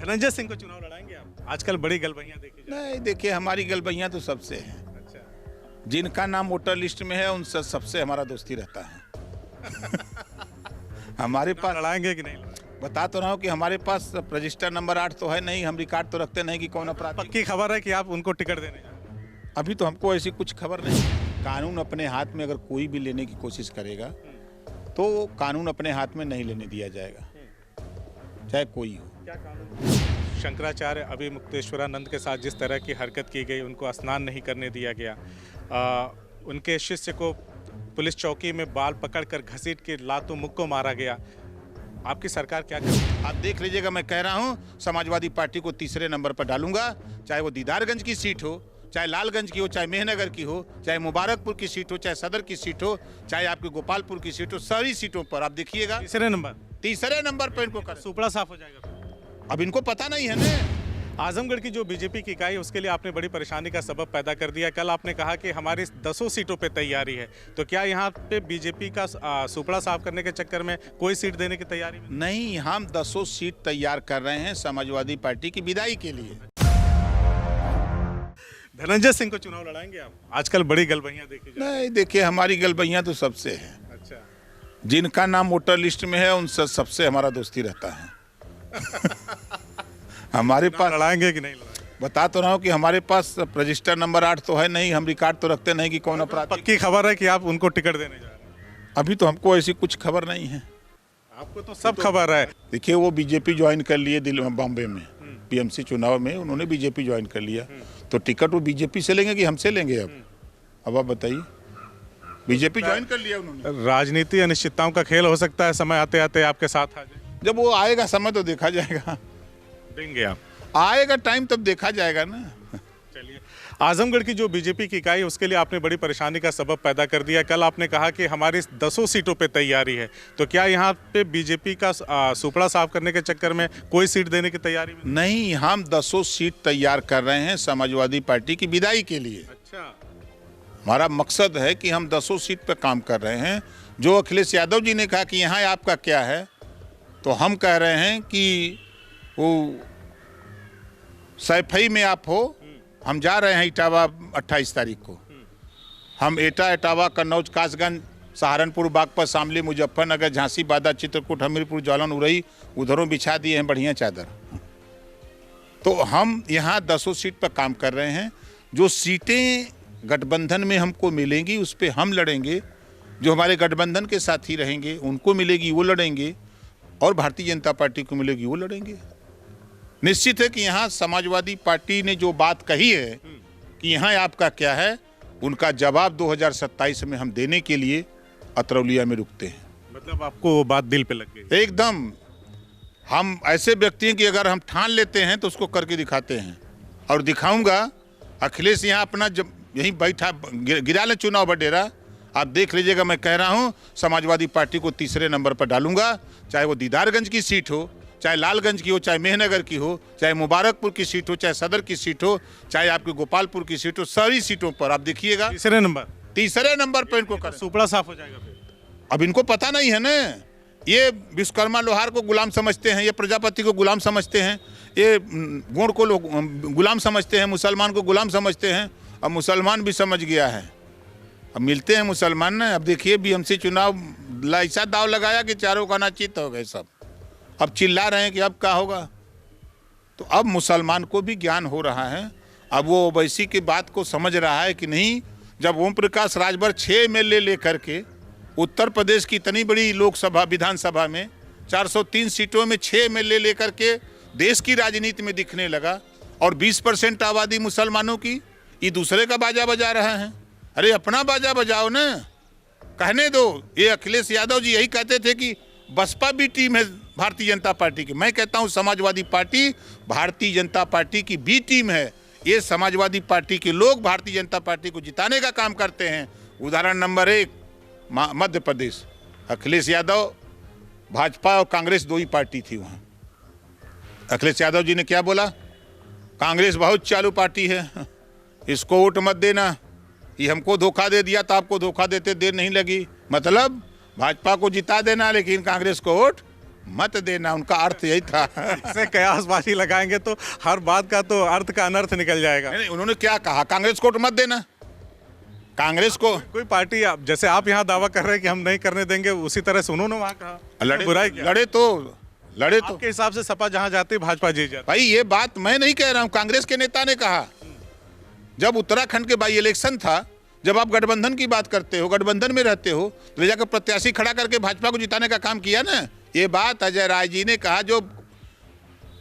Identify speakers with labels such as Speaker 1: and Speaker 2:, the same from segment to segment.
Speaker 1: धनंजय सिंह को चुनाव लड़ाएंगे आप? आजकल बड़ी गलबैयां देखी जा
Speaker 2: नहीं, देखिए हमारी गलबैयाँ तो सबसे हैं।
Speaker 1: रही। अच्छा,
Speaker 2: जिनका नाम वोटर लिस्ट में है उनसे सबसे हमारा दोस्ती रहता है। हमारे
Speaker 1: चुनाव
Speaker 2: पास
Speaker 1: लड़ाएंगे कि नहीं लड़ाएंगे?
Speaker 2: बता तो रहा हूँ कि हमारे पास रजिस्टर नंबर 8 तो है नहीं, हम रिकॉर्ड तो रखते नहीं कि कौन अपराधी।
Speaker 1: पक्की खबर है कि आप उनको टिकट देने जा रहे हैं।
Speaker 2: अभी तो हमको ऐसी कुछ खबर नहीं। कानून अपने हाथ में अगर कोई भी लेने की कोशिश करेगा तो कानून अपने हाथ में नहीं लेने दिया जाएगा, चाहे कोई हो।
Speaker 1: क्या कानून? शंकराचार्य अभी मुक्तेश्वरानंद के साथ जिस तरह की हरकत की गई, उनको स्नान नहीं करने दिया गया, उनके शिष्य को पुलिस चौकी में बाल पकड़कर घसीट के लातों मुक्कों मारा गया। आपकी सरकार क्या कर?
Speaker 2: आप देख लीजिएगा, मैं कह रहा हूँ समाजवादी पार्टी को तीसरे नंबर पर डालूंगा, चाहे वो दीदारगंज की सीट हो, चाहे लालगंज की हो, चाहे मेहनगर की हो, चाहे मुबारकपुर की सीट हो, चाहे सदर की सीट हो, चाहे आपकी गोपालपुर की सीट हो, सारी सीटों पर आप देखिएगा
Speaker 1: तीसरे नंबर
Speaker 2: पर इनको कर।
Speaker 1: सुपड़ा साफ हो जाएगा फिर।
Speaker 2: अब इनको पता नहीं है ना।
Speaker 1: आजमगढ़ की जो बीजेपी की इकाई, उसके लिए आपने बड़ी परेशानी का सबब पैदा कर दिया। कल आपने कहा कि हमारी 10 सीटों पे तैयारी है, तो क्या यहाँ पे बीजेपी का सुपड़ा साफ करने के चक्कर में कोई सीट देने की तैयारी में?
Speaker 2: नहीं, हम 10 सीट तैयार कर रहे हैं समाजवादी पार्टी की विदाई के लिए।
Speaker 1: धनंजय सिंह को चुनाव लड़ाएंगे आप? आजकल बड़ी गलबैयां देखी जा रही।
Speaker 2: नहीं, देखिए हमारी गलबैयाँ तो सबसे हैं।
Speaker 1: अच्छा,
Speaker 2: जिनका नाम वोटर लिस्ट में है उनसे सबसे हमारा दोस्ती रहता है। हमारे पास
Speaker 1: लड़ाएंगे कि नहीं लड़ाएंगे?
Speaker 2: बता तो रहा हूँ कि हमारे पास रजिस्टर नंबर 8 तो है नहीं, हम रिकॉर्ड तो रखते नहीं कि कौन अपराधी।
Speaker 1: पक्की खबर है कि आप उनको टिकट देने जा रहे हैं?
Speaker 2: अभी तो हमको ऐसी कुछ खबर नहीं है।
Speaker 1: आपको तो सब खबर है।
Speaker 2: देखिए वो बीजेपी ज्वाइन कर लिए बॉम्बे में, पीएमसी चुनाव में उन्होंने बीजेपी ज्वाइन कर लिया, तो टिकट वो बीजेपी से लेंगे कि हमसे लेंगे? अब आप बताइए। बीजेपी ज्वाइन कर लिया उन्होंने।
Speaker 1: राजनीति अनिश्चितताओं का खेल हो सकता है, समय आते आते आपके साथ आ जाए।
Speaker 2: जब वो आएगा समय तो देखा जाएगा,
Speaker 1: देंगे आप?
Speaker 2: आएगा टाइम तब देखा जाएगा ना।
Speaker 1: चलिए, आजमगढ़ की जो बीजेपी की इकाई, उसके लिए आपने बड़ी परेशानी का सबब पैदा कर दिया। कल आपने कहा कि हमारी 10 सीटों पे तैयारी है, तो क्या यहाँ पे बीजेपी का सुपड़ा साफ करने के चक्कर में कोई सीट देने की तैयारी में?
Speaker 2: नहीं, हम 10 सीट तैयार कर रहे हैं समाजवादी पार्टी की विदाई के लिए।
Speaker 1: अच्छा,
Speaker 2: हमारा मकसद है कि हम 10 सीट पर काम कर रहे हैं। जो अखिलेश यादव जी ने कहा कि यहाँ आपका क्या है, तो हम कह रहे हैं कि वो सैफई में आप हो। हम जा रहे हैं इटावा 28 तारीख को। हम एटा, इटावा, कन्नौज, कासगंज, सहारनपुर, बागपत, शामली, मुजफ्फरनगर, झांसी, बादा, चित्रकूट, हमीरपुर, जालौन, उरई, उधरों बिछा दिए हैं बढ़िया चादर। तो हम यहाँ 10 सीट पर काम कर रहे हैं। जो सीटें गठबंधन में हमको मिलेंगी उस पर हम लड़ेंगे, जो हमारे गठबंधन के साथी रहेंगे उनको मिलेगी वो लड़ेंगे, और भारतीय जनता पार्टी को मिलेगी वो लड़ेंगे। निश्चित है कि यहाँ समाजवादी पार्टी ने जो बात कही है कि यहाँ आपका क्या है, उनका जवाब 2027 में हम देने के लिए अतरौलिया में रुकते हैं।
Speaker 1: मतलब आपको वो बात दिल पे लग गई?
Speaker 2: एकदम। हम ऐसे व्यक्ति हैं कि अगर हम ठान लेते हैं तो उसको करके दिखाते हैं, और दिखाऊंगा। अखिलेश यहाँ अपना जब यहीं बैठा गिरा ले चुनाव बडेरा, आप देख लीजिएगा, मैं कह रहा हूँ समाजवादी पार्टी को तीसरे नंबर पर डालूंगा, चाहे वो दीदारगंज की सीट हो, चाहे लालगंज की हो, चाहे मेहनगर की हो, चाहे मुबारकपुर की सीट हो, चाहे सदर की सीट हो, चाहे आपकी गोपालपुर की सीट हो, सारी सीटों पर आप देखिएगा
Speaker 1: तीसरे नंबर
Speaker 2: पर इनको कर।
Speaker 1: सुपड़ा साफ हो जाएगा फिर।
Speaker 2: अब इनको पता नहीं है ना, ये विश्वकर्मा लोहार को गुलाम समझते हैं, ये प्रजापति को गुलाम समझते हैं, ये गोंड को लोग गुलाम समझते हैं, मुसलमान को गुलाम समझते हैं। अब मुसलमान भी समझ गया है, अब मिलते हैं मुसलमान ना। अब देखिए बीएमसी चुनाव ऐसा दाव लगाया कि चारों का नाचित हो गए सब। अब चिल्ला रहे हैं कि अब क्या होगा, तो अब मुसलमान को भी ज्ञान हो रहा है। अब वो ओवैसी की बात को समझ रहा है कि नहीं, जब ओम प्रकाश राजभर 6 MLA लेकर के उत्तर प्रदेश की इतनी बड़ी लोकसभा विधानसभा में 403 सीटों में 6 MLA लेकर के देश की राजनीति में दिखने लगा, और 20% आबादी मुसलमानों की, ये दूसरे का बाजा बजा रहा है। अरे अपना बाजा बजाओ ना, कहने दो। ये अखिलेश यादव जी यही कहते थे कि बसपा भी टीम है भारतीय जनता पार्टी की। मैं कहता हूं समाजवादी पार्टी भारतीय जनता पार्टी की बी टीम है। ये समाजवादी पार्टी के लोग भारतीय जनता पार्टी को जिताने का काम करते हैं। उदाहरण नंबर 1 मध्य प्रदेश, अखिलेश यादव, भाजपा और कांग्रेस 2 ही पार्टी थी वहाँ। अखिलेश यादव जी ने क्या बोला, कांग्रेस बहुत चालू पार्टी है, इसको वोट मत देना, ये हमको धोखा दे दिया तो आपको धोखा देते देर नहीं लगी। मतलब भाजपा को जिता देना लेकिन कांग्रेस को वोट मत देना, उनका अर्थ यही था।
Speaker 1: इससे कयासबाजी लगाएंगे तो हर बात का तो अर्थ का अनर्थ निकल जाएगा।
Speaker 2: नहीं, उन्होंने क्या कहा? कांग्रेस को वोट मत देना। कांग्रेस को
Speaker 1: कोई पार्टी जैसे आप यहाँ दावा कर रहे हैं कि हम नहीं करने देंगे, उसी तरह से उन्होंने वहाँ कहा। बुराई क्या?
Speaker 2: लड़े तो
Speaker 1: आपके हिसाब से सपा जहाँ जाती भाजपा जीत जाती।
Speaker 2: भाई ये बात मैं नहीं कह रहा हूँ, कांग्रेस के नेता ने कहा। जब उत्तराखंड के बाई इलेक्शन था, जब आप गठबंधन की बात करते हो, गठबंधन में रहते हो, तो ले जाकर प्रत्याशी खड़ा करके भाजपा को जिताने का काम किया ना। ये बात अजय राय जी ने कहा, जो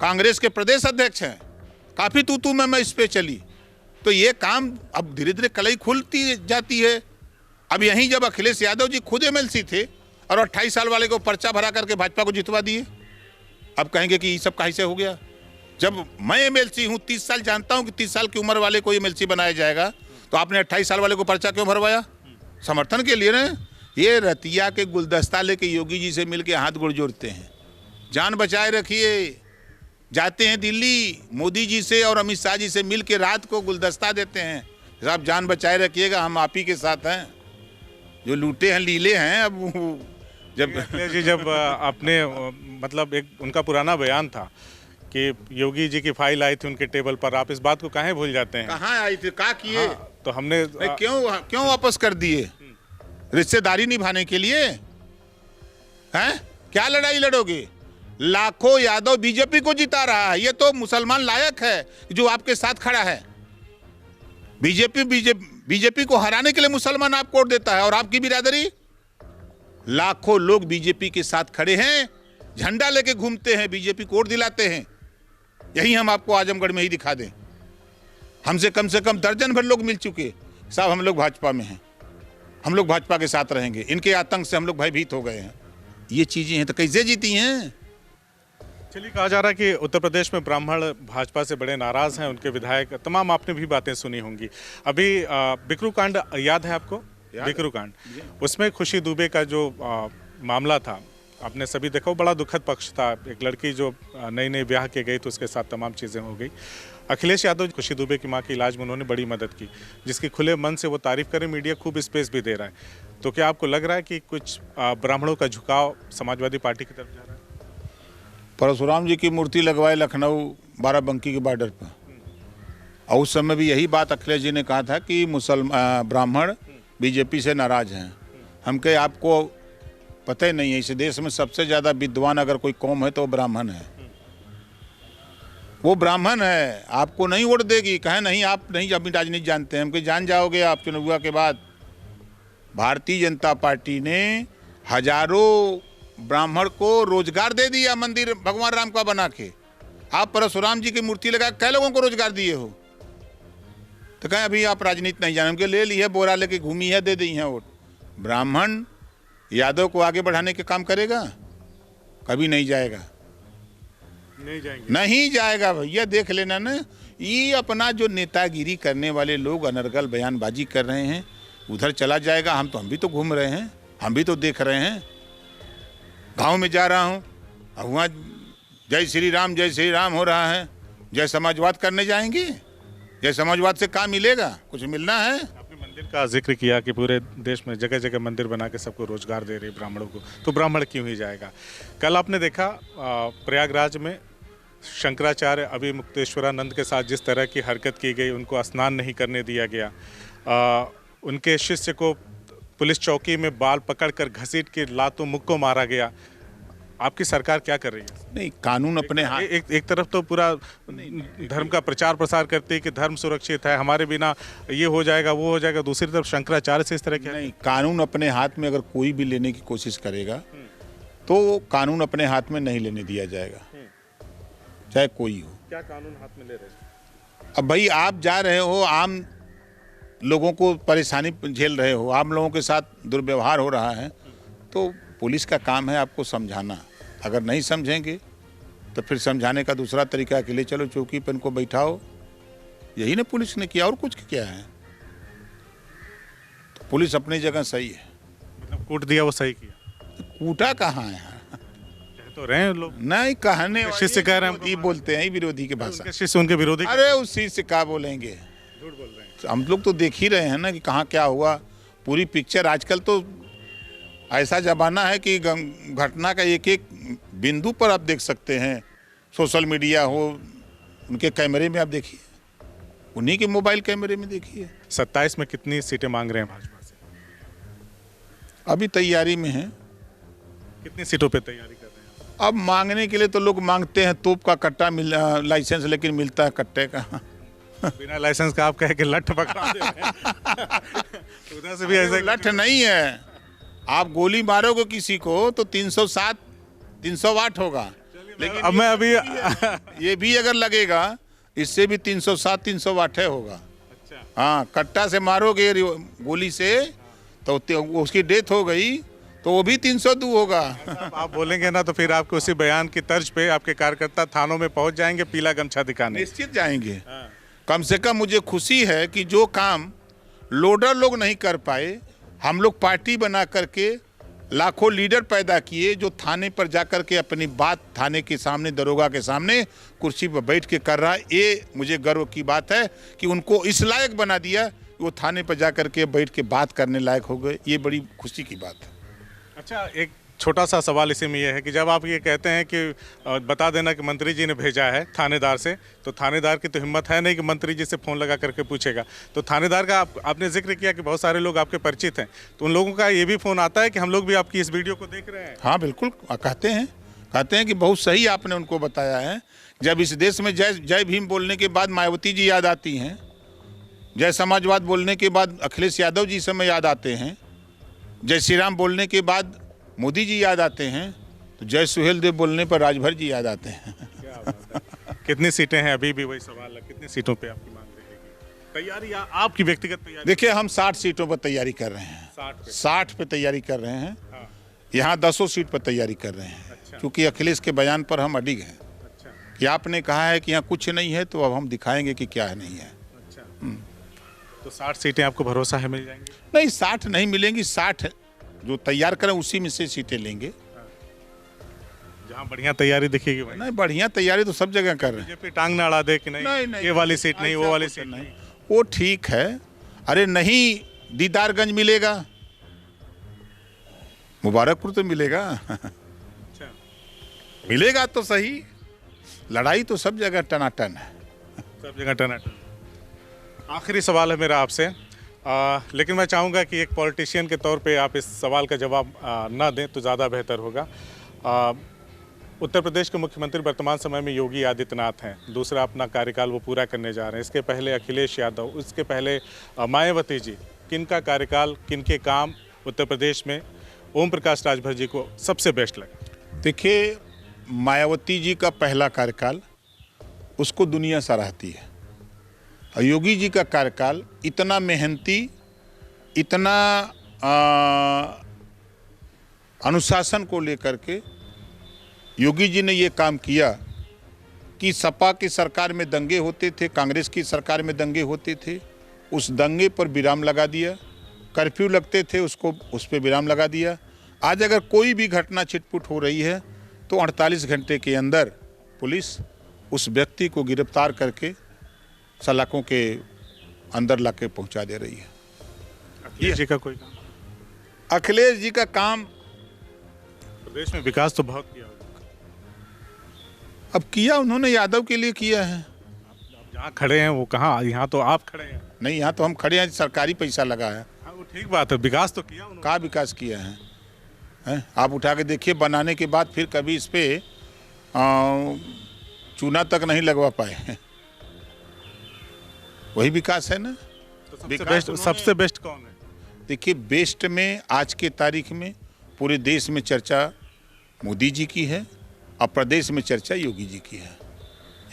Speaker 2: कांग्रेस के प्रदेश अध्यक्ष हैं। काफी तू मैं इस पे चली, तो ये काम अब धीरे धीरे कलई खुलती जाती है। अब यहीं जब अखिलेश यादव जी खुद एमएलसी थे और 28 साल वाले को पर्चा भरा करके भाजपा को जितवा दिए, अब कहेंगे कि ये सब कहीं से हो गया? जब मैं एमएलसी हूँ, 30 साल जानता हूँ कि 30 साल की उम्र वाले को एमएलसी बनाया जाएगा, तो आपने 28 साल वाले को पर्चा क्यों भरवाया? समर्थन के लिए ना। ये रतिया के गुलदस्ता लेके योगी जी से मिलके हाथ गोड़ जोड़ते हैं। जान बचाए रखिए। जाते हैं दिल्ली, मोदी जी से और अमित शाह जी से मिल के रात को गुलदस्ता देते हैं, साहब जान बचाए रखिएगा, हम आप ही के साथ हैं। जो लूटे हैं लीले हैं। अब
Speaker 1: जब आपने मतलब एक उनका पुराना बयान था कि योगी जी की फाइल आई थी उनके टेबल पर, आप इस बात को काहे भूल जाते हैं?
Speaker 2: कहाँ आई थी, क्या किए?
Speaker 1: तो हमने
Speaker 2: क्यों वापस कर दिए? रिश्तेदारी निभाने के लिए हैं? क्या लड़ाई लड़ोगे? लाखों यादव बीजेपी को जिता रहा है। ये तो मुसलमान लायक है जो आपके साथ खड़ा है। बीजेपी को हराने के लिए मुसलमान आपको वोट देता है, और आपकी बिरादरी, लाखों लोग बीजेपी के साथ खड़े हैं, झंडा लेके घूमते हैं, बीजेपी को वोट दिलाते हैं। यही हम आपको आजमगढ़ में ही दिखा दें। हमसे कम से कम दर्जन भर लोग मिल चुके, साहब हम लोग भाजपा में हैं, हम लोग भाजपा के साथ रहेंगे, इनके आतंक से हम लोग भयभीत हो गए हैं। ये चीजें हैं तो कैसे जीती हैं?
Speaker 1: चलिए, कहा जा रहा है कि उत्तर प्रदेश में ब्राह्मण भाजपा से बड़े नाराज हैं, उनके विधायक, तमाम आपने भी बातें सुनी होंगी। अभी बिकरू कांड याद है आपको? बिकरू कांड, उसमें खुशी दुबे का जो मामला था, आपने सभी देखा, बड़ा दुखद पक्ष था। एक लड़की जो नई ब्याह के गई तो उसके साथ तमाम चीज़ें हो गई। अखिलेश यादव खुशी दुबे की मां के इलाज में उन्होंने बड़ी मदद की, जिसकी खुले मन से वो तारीफ करें, मीडिया खूब स्पेस भी दे रहा है। तो क्या आपको लग रहा है कि कुछ ब्राह्मणों का झुकाव समाजवादी पार्टी की तरफ जा रहा है?
Speaker 2: परशुराम जी की मूर्ति लगवाए लखनऊ बाराबंकी के बॉर्डर पर, और उस समय भी यही बात अखिलेश जी ने कहा था कि ब्राह्मण बीजेपी से नाराज हैं। हम कहे आपको पता ही नहीं है, इस देश में सबसे ज़्यादा विद्वान अगर कोई कौम है तो ब्राह्मण है। वो ब्राह्मण है, आपको नहीं वोट देगी। कहे नहीं, आप नहीं अपनी राजनीति जानते हैं। हम कहे जान जाओगे आप चुनाव के बाद। भारतीय जनता पार्टी ने हजारों ब्राह्मण को रोजगार दे दिया, मंदिर भगवान राम का बना के। आप परशुराम जी की मूर्ति लगा कई लोगों को रोजगार दिए हो, तो कहें अभी आप राजनीति नहीं जाने। ले ली है, बोरा लेके घूमी है, दे दी है वोट। ब्राह्मण यादव को आगे बढ़ाने के काम करेगा? कभी नहीं जाएगा, नहीं जाएगा भैया। देख लेना ना, ये अपना जो नेतागिरी करने वाले लोग अनर्गल बयानबाजी कर रहे हैं, उधर चला जाएगा। हम भी तो घूम रहे हैं, हम भी तो देख रहे हैं। गांव में जा रहा हूँ, वहाँ जय श्री राम हो रहा है। जय समाजवाद करने जाएंगे? जय समाजवाद से क्या मिलेगा? कुछ मिलना है?
Speaker 1: आपने मंदिर का जिक्र किया कि पूरे देश में जगह जगह मंदिर बना के सबको रोजगार दे रहे ब्राह्मणों को, तो ब्राह्मण क्यों ही जाएगा? कल आपने देखा प्रयागराज में शंकराचार्य अभिमुक्तेश्वरानंद के साथ जिस तरह की हरकत की गई, उनको स्नान नहीं करने दिया गया, उनके शिष्य को पुलिस चौकी में बाल पकड़कर घसीट के लातों मुक्कों मारा गया। आपकी सरकार क्या कर रही है?
Speaker 2: नहीं, कानून अपने हाथ।
Speaker 1: एक तरफ तो पूरा धर्म का प्रचार प्रसार करती है कि धर्म सुरक्षित है, हमारे बिना ये हो जाएगा वो हो जाएगा, दूसरी तरफ शंकराचार्य से इस तरह के।
Speaker 2: नहीं, कानून अपने हाथ में अगर कोई भी लेने की कोशिश करेगा तो कानून अपने हाथ में नहीं लेने दिया जाएगा, चाहे कोई हो।
Speaker 1: क्या कानून हाथ में ले रहे हैं?
Speaker 2: अब भाई आप जा रहे हो, आम लोगों को परेशानी झेल रहे हो, आम लोगों के साथ दुर्व्यवहार हो रहा है, तो पुलिस का काम है आपको समझाना। अगर नहीं समझेंगे तो फिर समझाने का दूसरा तरीका के लिए चलो चौकी पर इनको बैठाओ। यही ना पुलिस ने किया, और कुछ क्या है। तो पुलिस अपनी जगह सही है।
Speaker 1: मतलब कूट दिया वो सही किया?
Speaker 2: कूटा कहाँ है?
Speaker 1: तो रहे हैं लोग
Speaker 2: नहीं, कहने
Speaker 1: शिष्य कह रहे हैं,
Speaker 2: ये बोलते हैं विरोधी के भाषा।
Speaker 1: शिष्य उनके विरोधी?
Speaker 2: अरे उस चीज से क्या बोलेंगे,
Speaker 1: झूठ बोल रहे हैं।
Speaker 2: हम लोग तो देख ही रहे हैं ना कि कहाँ क्या हुआ, पूरी पिक्चर। आजकल तो ऐसा जमाना है कि घटना का एक एक बिंदु पर आप देख सकते हैं, सोशल मीडिया हो, उनके कैमरे में आप देखिए, उन्हीं के मोबाइल कैमरे में देखिए।
Speaker 1: 27 में कितनी सीटें मांग रहे हैं भाजपा से?
Speaker 2: अभी तैयारी में है।
Speaker 1: कितनी सीटों पे तैयारी कर रहे हैं?
Speaker 2: अब मांगने के लिए तो लोग मांगते हैं तोप का कट्टा लाइसेंस, लेकिन मिलता है कट्टे का।
Speaker 1: बिना लाइसेंस का आप कहे कि लठ पकड़ा दे रहे हैं। उधर से भी ऐसे
Speaker 2: लठ नहीं है, आप गोली मारोगे किसी को तो 307 308 होगा, लेकिन
Speaker 1: अब मैं अभी
Speaker 2: ये भी अगर लगेगा इससे भी 307 308 होगा।
Speaker 1: अच्छा,
Speaker 2: हाँ, कट्टा से मारोगे गोली से तो उसकी डेथ हो गई तो वो भी 302 होगा।
Speaker 1: आप बोलेंगे ना तो फिर आपके उसी बयान की तर्ज पे आपके कार्यकर्ता थानों में पहुंच जाएंगे पीला गमछा दिखाने।
Speaker 2: निश्चित जाएंगे। कम से कम मुझे खुशी है कि जो काम लोडर लोग नहीं कर पाए, हम लोग पार्टी बना करके लाखों लीडर पैदा किए, जो थाने पर जाकर के अपनी बात थाने के सामने, दरोगा के सामने कुर्सी पर बैठ के कर रहा है। ये मुझे गर्व की बात है कि उनको इस लायक बना दिया कि वो थाने पर जाकर के बैठ के बात करने लायक हो गए। ये बड़ी खुशी की बात है।
Speaker 1: अच्छा, एक छोटा सा सवाल इसी में यह है कि जब आप ये कहते हैं कि बता देना कि मंत्री जी ने भेजा है थानेदार से, तो थानेदार की तो हिम्मत है नहीं कि मंत्री जी से फ़ोन लगा करके पूछेगा। तो थानेदार का आपने जिक्र किया कि बहुत सारे लोग आपके परिचित हैं, तो उन लोगों का ये भी फ़ोन आता है कि हम लोग भी आपकी इस वीडियो को देख रहे हैं?
Speaker 2: हाँ बिल्कुल, कहते हैं कि बहुत सही आपने उनको बताया है। जब इस देश में जय भीम बोलने के बाद मायावती जी याद आती हैं, जय समाजवाद बोलने के बाद अखिलेश यादव जी समय याद आते हैं, जय श्री राम बोलने के बाद मोदी जी याद आते हैं, तो जय सुहेल देव बोलने पर राजभर जी याद आते हैं।
Speaker 1: क्या बात है। कितनी सीटें हैं? अभी भी वही सवाल है, कितनी सीटों पे आपकी मांग रहेगी? तैयारी या आपकी व्यक्तिगत तैयारी?
Speaker 2: देखिए, हम 60 सीटों पर तैयारी कर रहे हैं। 60 पे तैयारी कर रहे हैं।
Speaker 1: हाँ।
Speaker 2: यहाँ 10 सीट पर तैयारी कर रहे हैं।
Speaker 1: अच्छा।
Speaker 2: क्योंकि अखिलेश के बयान पर हम अडिग हैं।
Speaker 1: अच्छा,
Speaker 2: कि आपने कहा है कि यहाँ कुछ नहीं है, तो अब हम दिखाएंगे कि क्या नहीं है।
Speaker 1: अच्छा। तो 60 सीटें आपको भरोसा है मिल जाएंगी?
Speaker 2: नहीं, 60 नहीं मिलेंगी, 60 जो तैयार करें उसी में से सीटें लेंगे।
Speaker 1: जहाँ बढ़िया तैयारी दिखेगी वहीं।
Speaker 2: नहीं, बढ़िया तैयारी तो सब जगह कर रहे हैं।
Speaker 1: बीजेपी टांग ना अड़ा दे कि नहीं ये वाली सीट नहीं, वो वाली सीट नहीं।
Speaker 2: वो ठीक है। अरे नहीं, दीदारगंज मिलेगा, मुबारकपुर तो मिलेगा।
Speaker 1: अच्छा,
Speaker 2: मिलेगा तो सही। लड़ाई तो सब जगह टनाटन है।
Speaker 1: सब जगह टनाटन। आखिरी सवाल है मेरा आपसे, लेकिन मैं चाहूँगा कि एक पॉलिटिशियन के तौर पे आप इस सवाल का जवाब ना दें तो ज़्यादा बेहतर होगा। उत्तर प्रदेश के मुख्यमंत्री वर्तमान समय में योगी आदित्यनाथ हैं, दूसरा अपना कार्यकाल वो पूरा करने जा रहे हैं। इसके पहले अखिलेश यादव, उसके पहले मायावती जी। किनका कार्यकाल, किनके काम उत्तर प्रदेश में ओम प्रकाश राजभर जी को सबसे बेस्ट लगा?
Speaker 2: देखिए, मायावती जी का पहला कार्यकाल उसको दुनिया सराहती है, और योगी जी का कार्यकाल इतना मेहनती, इतना अनुशासन को लेकर के योगी जी ने ये काम किया कि सपा की सरकार में दंगे होते थे, कांग्रेस की सरकार में दंगे होते थे, उस दंगे पर विराम लगा दिया। कर्फ्यू लगते थे, उस पर विराम लगा दिया। आज अगर कोई भी घटना छिटपुट हो रही है तो 48 घंटे के अंदर पुलिस उस व्यक्ति को गिरफ्तार करके सलाखों के अंदर ला के पहुँचा दे रही है।
Speaker 1: अखिलेश जी का कोई काम?
Speaker 2: अखिलेश जी का काम
Speaker 1: प्रदेश में विकास तो बहुत किया होगा।
Speaker 2: अब किया उन्होंने, यादव के लिए किया है।
Speaker 1: आप जहाँ खड़े हैं वो कहाँ? यहाँ तो आप खड़े हैं।
Speaker 2: नहीं, यहाँ तो हम खड़े हैं, सरकारी पैसा लगा है।
Speaker 1: हाँ, वो ठीक बात है, विकास तो किया उन्होंने।
Speaker 2: कहाँ विकास किया है? आप उठा के देखिए, बनाने के बाद फिर कभी इस पे चूना तक नहीं लगवा पाए। वही विकास है ना।
Speaker 1: तो सबसे बेस्ट कौन है?
Speaker 2: देखिए, बेस्ट में आज के तारीख में पूरे देश में चर्चा मोदी जी की है, और प्रदेश में चर्चा योगी जी की है।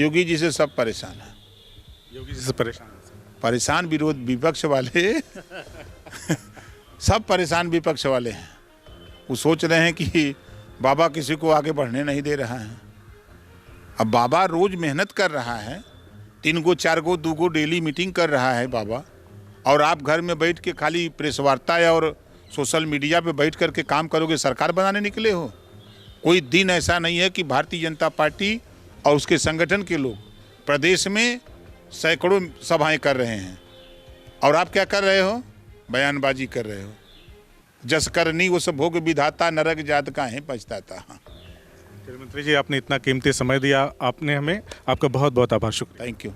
Speaker 2: योगी जी से सब परेशान है।
Speaker 1: योगी जी से
Speaker 2: परेशान विपक्ष वाले सब परेशान विपक्ष वाले हैं। वो सोच रहे हैं कि बाबा किसी को आगे बढ़ने नहीं दे रहा है। अब बाबा रोज मेहनत कर रहा है, 3 गो 4 गो 2 गो डेली मीटिंग कर रहा है बाबा, और आप घर में बैठ के खाली प्रेस वार्ता और सोशल मीडिया पे बैठ करके काम करोगे, सरकार बनाने निकले हो? कोई दिन ऐसा नहीं है कि भारतीय जनता पार्टी और उसके संगठन के लोग प्रदेश में सैकड़ों सभाएं कर रहे हैं, और आप क्या कर रहे हो? बयानबाजी कर रहे हो। जस करनी वो सब भोग विधाता, नरक जात काहे पछताता।
Speaker 1: चलिए मंत्री जी, आपने इतना कीमती समय दिया आपने हमें, आपका बहुत बहुत आभार, शुक्रिया।
Speaker 2: Thank you.